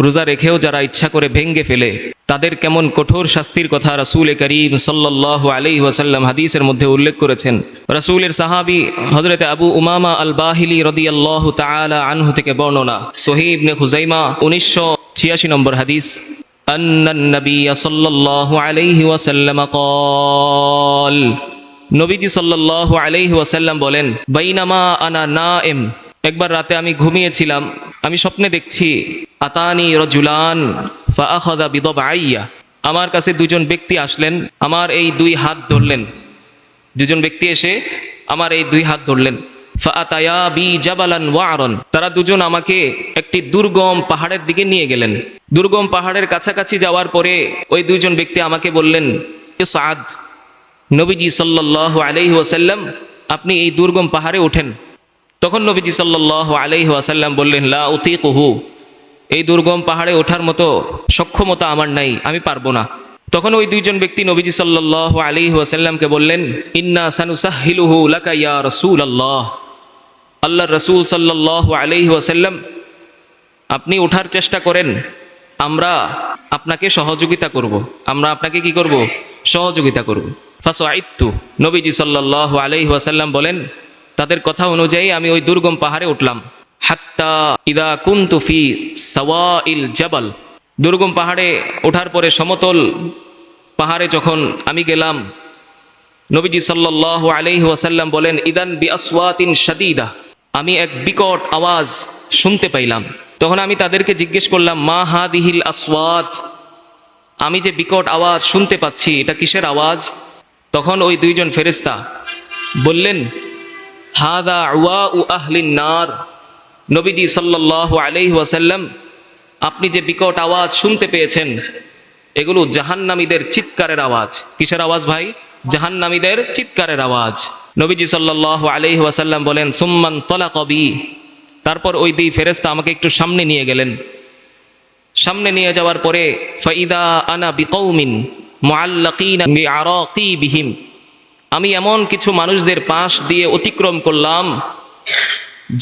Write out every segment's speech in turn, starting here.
রোজা রেখেও যারা ইচ্ছা করে ভেঙ্গে ফেলে তাদের কেমন কঠোর শাস্তির কথা রাসূল করিম সাল্লাল্লাহু আলাইহি ওয়াসাল্লাম হাদিসের মধ্যে উল্লেখ করেছেন। রাসূলের সাহাবী হযরত আবু উমামা আল বাহিলি রাদিয়াল্লাহু তাআলা আনহু থেকে বর্ণনা, সহিহ ইবনে খুজাইমা 1986 নম্বর হাদিস, আন্নান নবী সাল্লাল্লাহু আলাইহি ওয়াসাল্লাম ক্বাল, নবীজি সাল্লাল্লাহু আলাইহি ওয়াসাল্লাম বলেন, বাইনামা আনা নাইম, একবার রাতে আমি ঘুমিয়েছিলাম, আমি স্বপ্নে দেখছি, আতানি রাজুলান ফাআখাযা বিদবআইয়া, আমার কাছে দুজন ব্যক্তি আসলেন, আমার এই দুই হাত ধরলেন। দুজন ব্যক্তি এসে আমার এই দুই হাত ধরলেন। ফাআতায়া বি জাবালান ওয়ারন, তারা দুজন আমাকে একটি দুর্গম পাহাড়ের দিকে নিয়ে গেলেন। দুর্গম পাহাড়ের কাছাকাছি যাওয়ার পরে ওই দুইজন ব্যক্তি আমাকে বললেন, ইসআদ, নবীজি সাল্লাল্লাহু আলাইহি ওয়াসাল্লাম, আপনি এই দুর্গম পাহাড়ে ওঠেন। তখন নবীজি সাল্লাল্লাহু আলাইহি ওয়াসাল্লাম বললেন, লা উতিকুহু, এই দুর্গম পাহাড়ে ওঠার মতো সক্ষমতা আমার নাই, আমি পারবো না। তখন ওই দুইজন ব্যক্তি নবীজি সাল্লাল্লাহু আলাইহি ওয়াসাল্লামকে বললেন, ইন্না সানুসাহিলুহু লাকা ইয়া রাসূলুল্লাহ, আল্লাহর রাসূল সাল্লাল্লাহু আলাইহি ওয়াসাল্লাম, আপনি ওঠার চেষ্টা করেন, আমরা আপনাকে সহযোগিতা করব, আমরা আপনাকে কি করব? সহযোগিতা করব। ফাসাইতু, নবীজি সাল্লাল্লাহু আলাইহি ওয়াসাল্লাম বলেন, তাদের কথা অনুযায়ী আমি ওই দুর্গম পাহাড়ে উঠলাম। হাত্তা ইদা কুনতু ফি সাওয়াইল জাবাল, দুর্গম পাহাড়ে ওঠার পরে সমতল পাহাড়ে যখন আমি গেলাম, নবীজি সাল্লাল্লাহু আলাইহি ওয়াসাল্লাম বলেন, ইদান বিআসওয়াতিন শাদীদা, আমি এক বিকট আওয়াজ শুনতে পাইলাম। তখন আমি তাদেরকে জিজ্ঞেস করলাম, মা হাদিহিল আসওয়াত, আমি যে বিকট আওয়াজ শুনতে পাচ্ছি এটা কিসের আওয়াজ? তখন ওই দুইজন ফেরেশতা বললেন, হাদা উওয়াউ আহলিন নার, নবীজি সাল্লাল্লাহু আলাইহি ওয়াসাল্লাম, আপনি যে বিকট আওয়াজ শুনতে পেয়েছেন এগুলো জাহান্নামীদের চিৎকারের আওয়াজ। কিসের আওয়াজ ভাই? জাহান্নামীদের চিৎকারের আওয়াজ। নবীজি সাল্লাল্লাহু আলাইহি ওয়াসাল্লাম বলেন, সুম্মান তালাকা বি, তারপর ওই দুই ফেরেশতা আমাকে একটু সামনে নিয়ে গেলেন। সামনে নিয়ে যাওয়ার পরে ফাইদা আনা বিকৌমিন মুআল্লাকিনা বিআরাকিবিহিম, আমি এমন কিছু মানুষদের পাশ দিয়ে অতিক্রম করলাম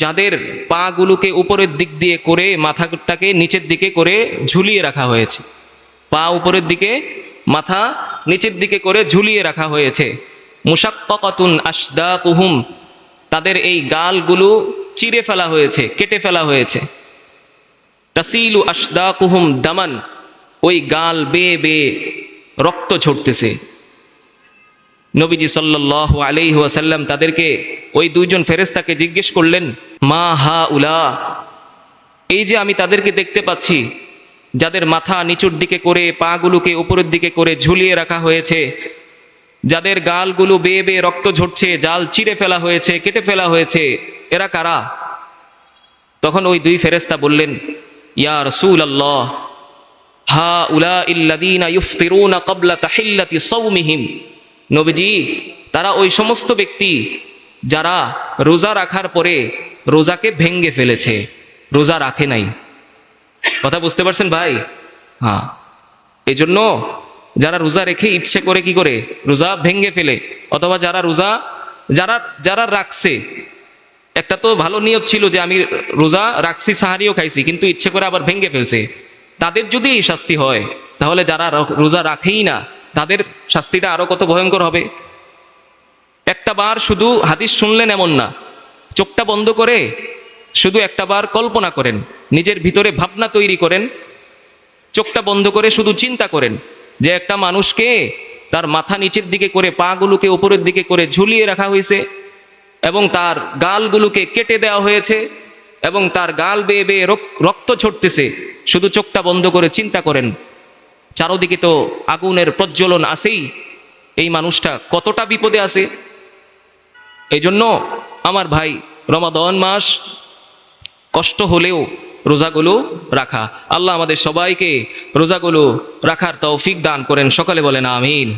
যাদের পাগুলোকে উপরের দিক দিয়ে করে মাথাটাকে নিচের দিকে করে ঝুলিয়ে রাখা হয়েছে। পা উপরের দিকে, মাথা নিচের দিকে করে ঝুলিয়ে রাখা হয়েছে। মুশাক্কাকাতুন আশদাকুহুম, তাদের এই গালগুলো চিরে ফেলা হয়েছে, কেটে ফেলা হয়েছে। তাসিলু আশদাকুহুম দামান, ওই গাল বেয়ে বেয়ে রক্ত ঝরতেছে। নবীজি সাল্লাল্লাহু আলাইহি ওয়াসাল্লাম তাদেরকে, ওই দুইজন ফেরেশতাকে জিজ্ঞেস করলেন, মা হা উলা, এই যে আমি তাদেরকে দেখতে পাচ্ছি যাদের মাথা নিচুর দিকে করে পাগুলোকে উপরের দিকে করে ঝুলিয়ে রাখা হয়েছে, যাদের গালগুলো বেয়ে বেয়ে রক্ত ঝরছে, জাল চিরে ফেলা হয়েছে, কেটে ফেলা হয়েছে, এরা কারা? তখন ওই দুই ফেরেশতা বললেন, ইয়া রাসূলুল্লাহ, হা উলা ইল্লাযীনা ইফতিরুনা ক্বাবলা তাহিল্লাতি সাওমিহিম, নবীজি, তারা ওই সমস্ত ব্যক্তি যারা রোজা রাখার পরে রোজাকে ভেঙ্গে ফেলেছে, রোজা রাখে নাই। কথা বুঝতে পারছেন ভাই? হ্যাঁ, এই জন্য যারা রোজা রেখে ইচ্ছে করে কি করে রোজা ভেঙ্গে ফেলে, অথবা যারা রোজা যারা রাখছে, একটা তো ভালো নিয়ত ছিল যে আমি রোজা রাখছি, সাহারিও খাইছি, কিন্তু ইচ্ছে করে আবার ভেঙ্গে ফেলছে, তাদের যদি এই শাস্তি হয়, তাহলে যারা রোজা রাখেই না তাদের শাস্তিটা আরো কত ভয়ঙ্কর হবে। একটা বার শুধু হাদিস শুনলেন এমন না, চোখটা বন্ধ করে শুধু একটা বার কল্পনা করেন, নিজের ভিতরে ভাবনা তৈরি করেন, চোখটা বন্ধ করে শুধু চিন্তা করেন যে একটা মানুষকে তার মাথা নিচের দিকে করে পাগুলোকে উপরের দিকে করে ঝুলিয়ে রাখা হয়েছে এবং তার গালগুলোকে কেটে দেওয়া হয়েছে এবং তার গাল বেয়ে বেয়ে রক্ত ছড়তেছে। শুধু চোখটা বন্ধ করে চিন্তা করেন, চারদিকে তো আগুনের প্রজ্বলন আছেই, এই মানুষটা কতটা বিপদে আছে। এই জন্য আমার ভাই, রমাদান মাস কষ্ট হলেও রোজাগুলো রাখা। আল্লাহ আমাদের সবাইকে রোজাগুলো রাখার তৌফিক দান করেন। সকলে বলেন আমিন।